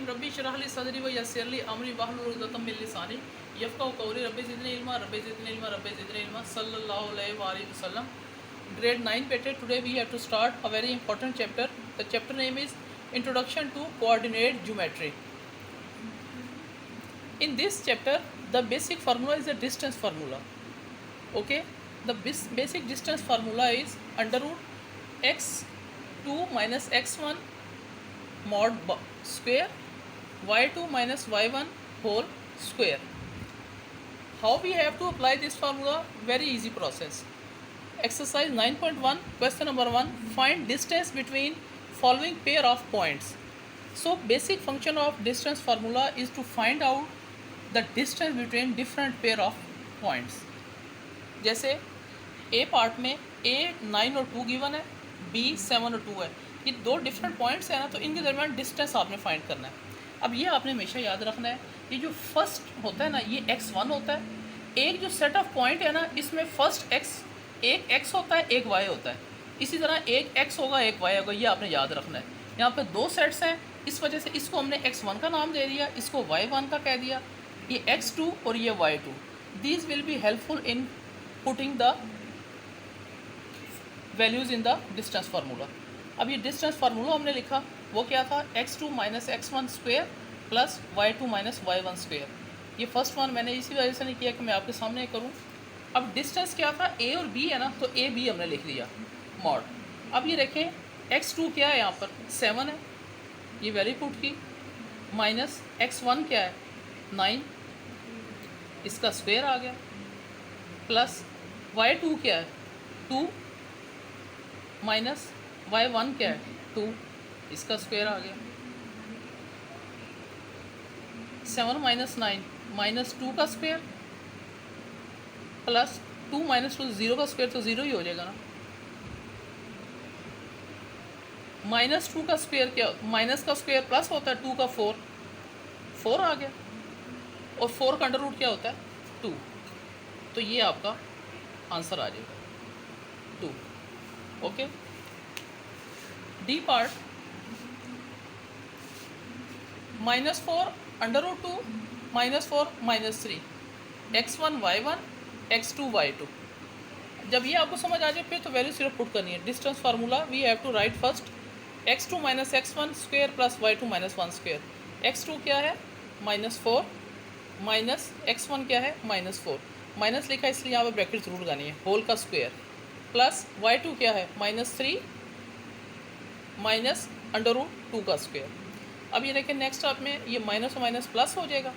रहीम रब्बी इश्रह ली सदरी व यस्सिर ली अमरी वहलुल उक़दतम मिन लिसानी यफ़क़हू क़ौली रब्बी ज़िदनी इल्मा रब्बी ज़िदनी इल्मा रब्बी ज़िदनी इल्मा सल्लल्लाहु अलैहि वसल्लम। Grade 9 better. Today we have to start a very important chapter. The chapter name is Introduction to Coordinate Geometry. In this chapter the basic formula is the distance formula. Okay, the basic distance formula is under root x2 minus x1 mod square y2 minus y1 whole square. How we have to apply this formula? Very easy process. Exercise 9.1 question number 1, find distance between following pair of points. So basic function of distance formula is to find out the distance between different pair of points. जैसे ए part में ए 9 और 2 given है, B 7 और 2 है, ये दो different points हैं ना, तो इनके दरमियान डिस्टेंस आपने फाइंड करना है। अब ये आपने हमेशा याद रखना है, ये जो फर्स्ट होता है ना ये x1 होता है। एक जो सेट ऑफ पॉइंट है ना इसमें फर्स्ट एक x होता है एक y होता है, इसी तरह एक x होगा एक y होगा, ये आपने याद रखना है। यहाँ पे दो सेट्स हैं, इस वजह से इसको हमने x1 का नाम दे दिया, इसको y1 का कह दिया, ये x2 और ये y2। These will be helpful in putting the values in the distance formula. अब ये डिस्टेंस फार्मूला हमने लिखा वो क्या था, x2 minus x1 square plus y2 minus y1 square. ये फर्स्ट वन मैंने इसी वजह से नहीं किया कि मैं आपके सामने करूँ। अब डिस्टेंस क्या था, a और b है ना, तो a b हमने लिख दिया मॉड। अब ये देखें x2 क्या है, यहाँ पर 7 है, ये वैल्यू पुट की, माइनस x1 क्या है 9, इसका स्क्वेयर आ गया, प्लस y2 क्या है 2 माइनस y1 क्या है 2, इसका स्क्वायर आ गया, 7 माइनस 9 माइनस 2 का स्क्वायर प्लस 2 माइनस 2 0 का स्क्वायर, तो 0 ही हो जाएगा ना। माइनस 2 का स्क्वायर क्या, माइनस का स्क्वायर प्लस होता है 2 का 4 आ गया, और 4 का अंडर रूट क्या होता है 2, तो ये आपका आंसर आ जाएगा 2। Okay, D part -4 under root 2 -4 -3 x1 y1 x2 y2। जब ये आपको समझ आ जाए फिर तो वैल्यू सिर्फ पुट करनी है। Distance formula we have to write first x2 minus x1 square plus y2 minus 1 square. x2 क्या है -4 माइनस x1 क्या है -4, माइनस लिखा इसलिए यहाँ पर ब्रैकेट जरूर लगानी है, होल का स्क्वायर, प्लस y2 क्या है -3 माइनस अंडर रूट 2 का स्क्वायर। अब ये देखें नेक्स्ट स्टेप में ये माइनस और माइनस प्लस हो जाएगा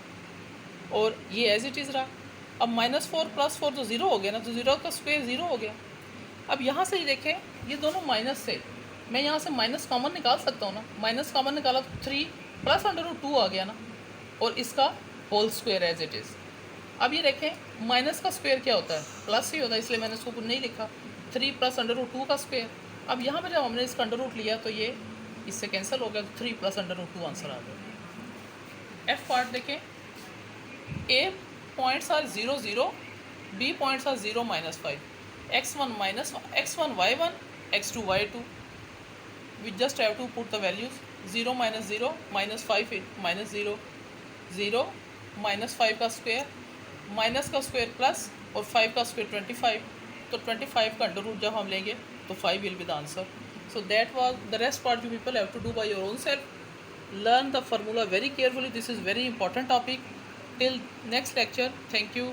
और ये एज इट इज़ रहा। अब -4 प्लस 4 तो 0 हो गया ना, तो 0 का स्क्वायर 0 हो गया। अब यहाँ से ही देखें ये दोनों माइनस से, मैं यहाँ से माइनस कॉमन निकाल सकता हूँ ना, माइनस कॉमन निकाला तो 3 प्लस अंडर रूट 2 आ गया ना, और इसका whole square as it is. अब ये देखें माइनस का स्क्वायर क्या होता है, प्लस ही होता है, इसलिए मैंने इसको नहीं लिखा, 3 प्लस अंडर रूट 2 का स्क्वायर। अब यहाँ पर जब हमने इसका अंडर रूट लिया तो ये इससे कैंसिल हो गया, तो 3 प्लस अंडर रूट 2 आंसर आ गया। एफ पार्ट देखें, a points are 0 0, b points are 0 -5, x1 minus x1 y1 x2 y2। We just have to put the values, 0 - 0 -5 -0 0 -5 का स्क्वायर, माइनस का स्क्वायर प्लस और 5 का स्क्वायर 25, तो 25 का अंडर रूट जब हम लेंगे तो 5 will be the answer. So that was the rest part you people have to do by your own self. Learn the formula very carefully. This is very important topic. Till next lecture. Thank you.